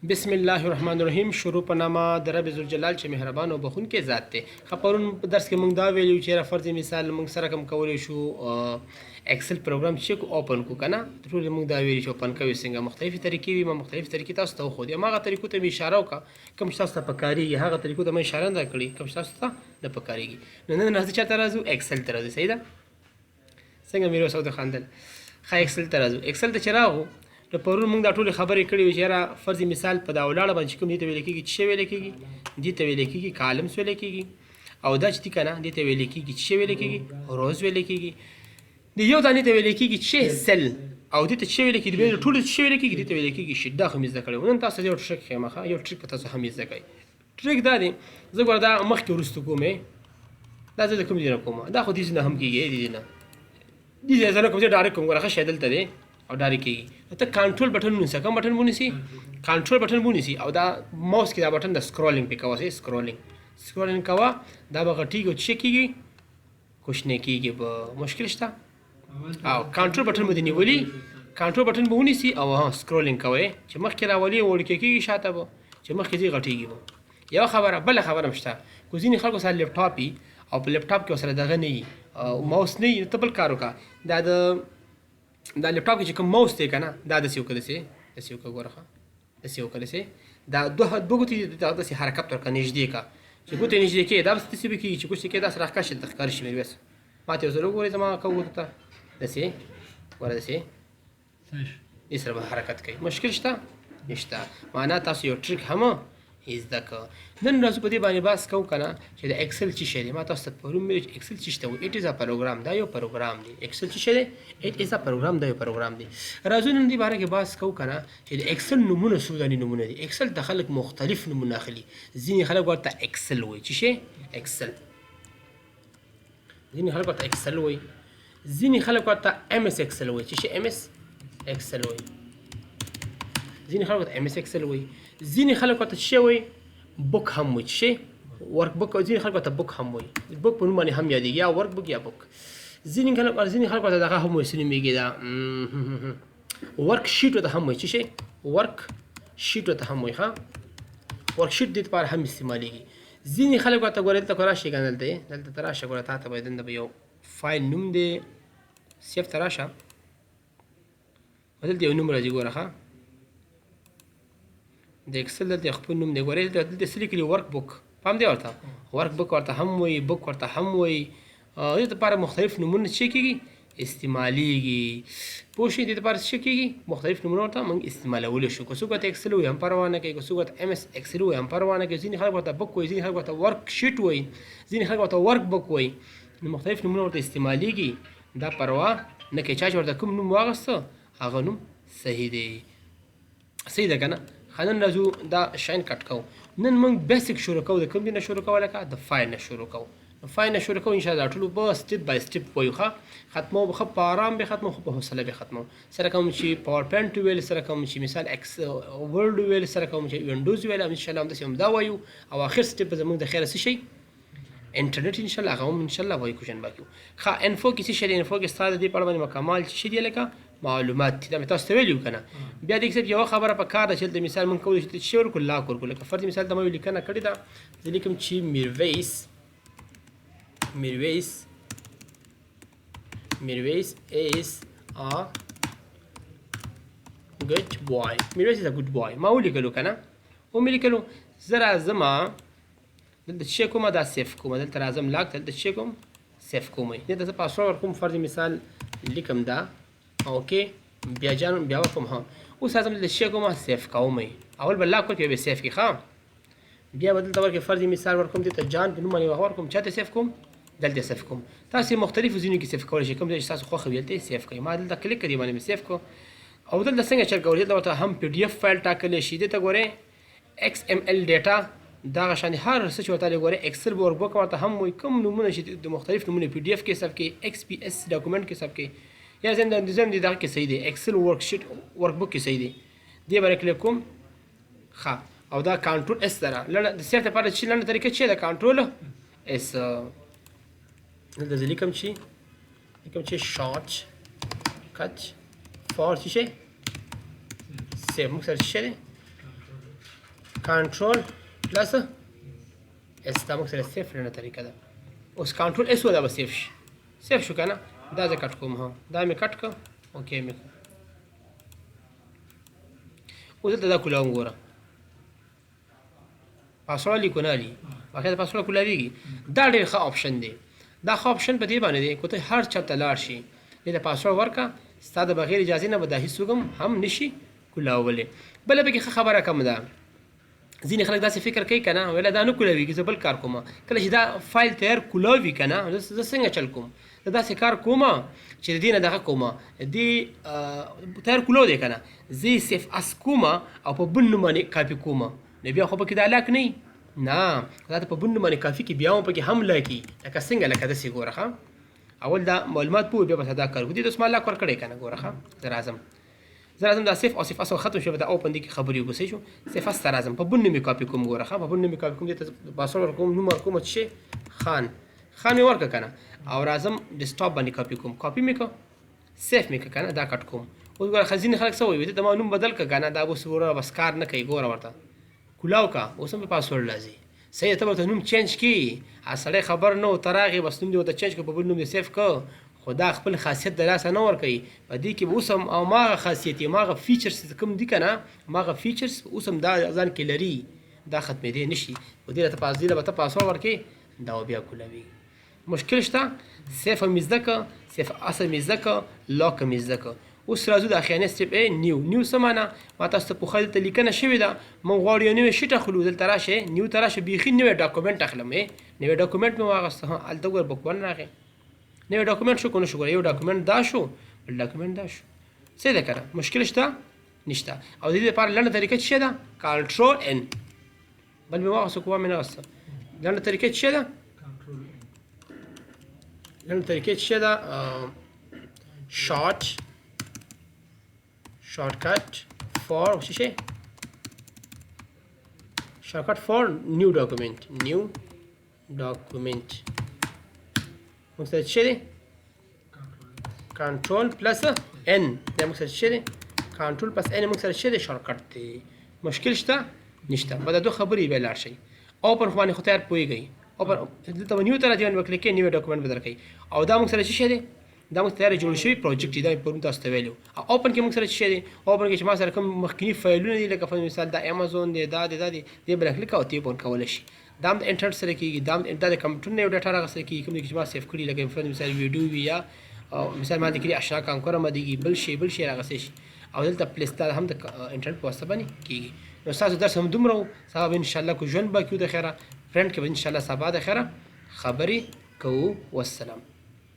بسم الله الرحمن الرحیم. شروع په نامه د رب ذوالجلال چې مهربان او بخښونکی ذات دی. پرون په درس کې موږ دا ویلو چې فرض مثال موږ سره کوم کولی شو ایکسل پروګرام چې اوپن کو کنه ټول موږ دا ویلو چې اوپن کوي څنګه مختلفې طریقې وي. ما مختلفې طریقې تاسو ته خو دي هغه طریقو ته اشاره وکړه کوم تاسو ته پکاري هغه طریقو ته مې اشاره نه کړې کوم تاسو ته نه پکاريږي. نن راځي چې تاسو راځو ایکسل ته راځي. صحیح ده څنګه مې وسو د خاندل خا ایکسل ته راځو. ایکسل ته چراغو د پرون موږ دا ټول خبرې کړې وي چې را فرض مثال په دا ولاړه باندې کوم دي ته ویل کېږي چې ویل کېږي دي ته ویل کېږي کالمز ویل کېږي او دا چې کنه دي ته ویل کېږي چې ویل کېږي روز ویل کېږي دی یو دانه ته ویل کېږي چې سل او دي ته چې ویل کېږي د ټول چې ویل کېږي دي ته ویل کېږي شي. دا خو مې زده کړو. نن تاسو یو ټریک خمخه یو ټریک په تاسو هم زده کړئ. ټریک دا دی زه ګور دا مخکې ورستو کومه دا زه کوم دي نه کومه دا خو دې نه هم کېږي دي نه دي زه نه کوم چې ډایرکټ کوم غره شیدل ته دی او ډاري کېږي ته کنټرول بټن ونیسه. کوم بټن ونیسي؟ کنټرول بټن ونیسي او دا ماوس کې دا بټن د سکرولینګ په کواسي سکرولینګ کوا دا به غټیږي او چې کېږي کوښنه کېږي به مشکل شته او کنټرول بټن مو دی نیولي کنټرول بټن به ونیسي او سکرولینګ کوي چې مخکې راولي وړ کېږي شاته به چې مخکې ځي غټیږي به. یو خبره بل خبره مشته کو ځینې خلکو سره لپټاپ او په لپټاپ کې سره دغه نه او ماوس نه ته بل کار وکړه دا لپټاپ کې چې کوم ماوس دی کنه دا د سیو کله سي د سیو کا ګورخه د سیو کله سي دا دوه ګوتې د حرکت ورکړه نږدې کا چې ګوتې نږدې کې دا بس تسبي کې چې کوڅه کې دا سره ښکار شي د ښکار شي مې بس ماته زه وګورې زما کوو ته د سي ور د سي صحیح سره به حرکت کوي مشکل شته نشته. معنا تاسو یو ټریک هم زده که. نن راځو په دې باندې بحث کوو کنه چې د ایکسل چې شی دی. ما تاسو ته پرون ویل چې ایکسل چې شته اټ از ا پروګرام دا یو پروګرام دی. ایکسل چې شی دی اټ از ا پروګرام دا یو پروګرام دی. راځو نن دې باره کې بحث کوو کنه چې د ایکسل نمونه څو ډول نمونه دي. ایکسل ته خلک مختلف نمونه اخلي. ځینې خلک ورته ایکسل وایي چې شی ایکسل ځینې خلک ورته ایکسل وایي ځینې خلک ورته ام اس ایکسل وایي چې شی ام اس ایکسل وایي ځینې خلک ورته ام اس ایکسل وایي ځینې خلک ورته څه وایي بوک هم وایي چې ورک بوک او ځینې خلک ورته بوک هم وایي بوک په نوم باندې هم یادېږي یا ورک بوک یا بوک. ځینې خلک ورته دغه هم وایي څه نومېږي دا ورک شیټ ورته هم وایي چې ورک شیټ ورته هم وایي ښه ورک شیټ دې لپاره هم استعمالېږي. ځینې خلک ورته ګورې دلته راشي که نه دلته ته راشه ګوره تا ته به دلته به یو فایل نوم دی سیف ته راشه دلته یو نوم راځي ګوره ښه د ایکسل دلته خپل نوم دی ګورئ دلته څه لیکلي ورک بوک پام دی ورته ورک بوک ورته هم وایي بوک ورته هم وایي دې لپاره مختلف نومونه څه کېږي استعمالېږي. پوه شئ دې لپاره څه کېږي مختلف نومونه ورته موږ استعمالولی شو. که څوک ورته ایکسل وایي هم پروا نه کوي که څوک ورته ام اس ایکسل وایي هم پروا نه کوي. ځینې خلک ورته بوک وایي ځینې خلک ورته ورک شیټ وایي ځینې خلک ورته ورک بوک وایي. نو مختلف نومونه ورته استعمالېږي دا پروا نه کوي. چا چې ورته کوم نوم واخیسته هغه نوم صحیح دی. صحیح ده که نه. نن راځو دا شاین کټ کوو. نن موږ بیسیک شروع کوو. د کوم دي نه شروع کوو لکه د فایل نه شروع کوو. فایل نه شروع کوو انشاءالله ټولو به سټپ بای سټپ وایو ښه ختمو به ښه په آرام به ختمو خو په حوصله به ختمو. سره کوم چې پاور پوینټ ویل سره کوم چې مثال ایکس ورډ ویل سره کوم چې وینډوز ویل انشاءالله همداسې هم دا وایو او آخر سټپ به زموږ د خیره څه شي انټرنیټ انشاءالله هغه هم انشاءالله وایو کوشن باکو ښه انفو کې څه شی دی انفو کې ستا د دې په اړه باندې مکمل څه شی دی لکه معلومات دا مې تاسو ته ویلي وو که نه. بیا د ایکسل یوه خبره په کار ده چې دلته مثال موږ کولی شو چې ورکړو لاک ورکړو. لکه فرض مثال ته مې لیکنه کړې ده زه لیکم چې میرویس is a good boy. میرویس is a good boy. ما ولیکلو که نه ومې لیکلو. زه راځم دلته څه کومه دا سیف کومه دلته راځم لاک دلته څه کوم سیف کوم دلته زه پاسورډ ورکوم فرض مثال لیکم دا اوکې بیا وکړم ها اوس راځم دلته څه کومه سیف کوم اول به لاک ورکړم بیا سیف کې ښه بیا به دلته ورکړم فرض مثال ورکوم دلته جان په نوم باندې ورکوم چاته سیف کوم دلته سیف کوم. تاسو مختلفو ځینو کې سیف کولی شئ کوم ځای چې تاسو خوښه وي هلته سیف کړئ. ما دلته کلیک کړی باندې مې سیف کړو او دلته څنګه چل کولی دلته ورته هم پی ډي اف فایل ټاکلی شي. دلته ګورئ ایکس ام ال ډیټا دغه شان هر څه چې ورته ګورئ ایکسل ورک بوک ورته هم وایي کوم نومونه چې د مختلف نومونه پی ډي اف کې حساب کې ایکس پی اس ډاکومنټ کې حساب کې یا زم د دغه کې صحیح دی ایکسل ورک شیټ ورک بوک کې صحیح دی. دې باندې کلیک کوم ښه او دا کنټرول اس سره لنډه د سیف لپاره چې لنډه طریقه چې د کنټرول اس دلته زه لیکم چې شارټ کټ فار چې شی سیف موږ سره څه دی کنټرول پلس اس دا موږ سره سیف لرنه طریقه ده اوس کنټرول اس ودا به سیف شي سیف شو کنه دا زه کټ کوم ها دا مې کټ کړ اوکې مې اوس دلته دا کولاوم ګوره پاسورډ لیکو نه دي واقعا پاسورډ کولاویږي دا ډېر ښه آپشن دی دا ښه آپشن په دې باندې دی که ته هر چاته لاړ شي دې ته پاسورډ ورکړه ستا د بغیر اجازې نه به دا هېڅوک هم نشي کولاولی بله پکې ښه خبره کوم ده ځینې خلک داسې فکر کوي که نه ویله دا نه کولاویږي زه بل کار کوم کله چې دا فایل تیار کولاوي که نه زه څنګه چل کوم زه داسې کار کوم چې د دې نه دغه کوم دې تیار کولاو دی که نه زه یې سیف اس کوم او په بل نوم باندې کاپي کوم نو بیا خو پکې دا لاک نه نه دا ته په بل نوم باندې کافي کې بیا هم پکې هم لاکي لکه څنګه لکه داسې ګوره ښه اول دا معلومات پوه بیا به دا کار وکړو دې ته اوس ما لاک ورکړی که نه ګوره ښه زه راځم دا سیف او سیف اس ختم شو دا اوپن دي کې خبرې وکړو صحیح شو سیف اس ته راځم په بل نوم یې کاپي کوم ګوره ښه په بل نوم یې کاپي کوم دې ته پاسورډ ورکوم نوم ورکوم څه شی خان مې ورکړه که نه او راځم ډیسکټاپ باندې کاپي کوم کاپي مې کړه سیف مې کړه که نه دا کټ کوم اوس ګوره ځینې خلک څه وایي ته ما نوم بدل کړه که نه دا اوس ګوره بس کار نه کوي ګوره ورته کولاو کا اوس هم پاسورډ لازم صحیح ته ورته نوم چینج کړي سړی خبر نه و ته راغې بس نوم دې ورته چینج کړه په بل نوم دې سیف کړه خو دا خپل خاصیت د لاسه نه ورکوي په دې کې به اوس هم هماغه خاصیت یې هماغه فیچرس کوم دي که نه هماغه فیچرس اوس هم دا ځان کې لري دا ختمېدی نه شي په دې راته به ته پاسورډ ورکړې دا به بیا کولاویږي مشکل شته سیف هم یې زده کړه سیف اس هم یې زده کړه لاک هم یې زده کړه اوس راځو د اخرنی سټپ نیو څه معنا ما تاسو ته پخوا دلته لیکنه شوې ده موږ غواړو یو نوی شیټ اخلو دلته راشئ نیو ته راشئ بیخي نوی ډاکومنټ اخلم نوی ډاکومنټ مې واخیسته هلته ګوره بک ون راغی نوی ډاکومنټ شو که نه شو ګوره یو ډاکومنټ دا شو بل ډاکومنټ دا شو څه ده که نه مشکل شته نشته او د دې لپاره لنډه طریقه څه ده کنټرول ان بل مې واخیسته کومه مې نه اخیسته لنډه طریقه څه ده لنډه طریقه څه ده shortcut for څه شی shortcut for new document موږ سره څه دی کنټرول پلس ان دا موږ سره څه دی کنټرول پلس ان موږ سره څه دی شارټکټ دی مشکل شته نشته به دا دوه خبرې بیا لاړ شئ اوپن خو باندې خو تیار پوهېږئ اوپن دلته به نیو ته راځئ باندې به کلیک کړئ نوی ډاکومنټ به درکوي او دا موږ سره څه شی دی دا موږ تیار جوړ شوی پروجیکټ دی دا مې پرون تاسو ته ویلي او اوپن کې موږ سره څه شی دی اوپن کې چې ما سره کوم مخکیني فایلونه دي لکه په مثال دا امازون دی دا دی دې به راکلیک او تی اوپن کولی شي دا هم د انټرنټ سره کېږي دا د کمپیوټر نه یو ډاټا راغستل کېږي کوم چې ما سیف کړي لکه مثال ویډیو وي یا مثال ما لیکلي اشنا کانکور مدېږي بل شی راغستی شي او دلته پلیس دا هم د انټرنټ په واسطه باندې کېږي نو ستاسو درس هم دومره و سبا به انشاءالله کو ژوند به کیو د خیره فرنډ کې به انشاءالله سبا د خیره خبرې کوو والسلام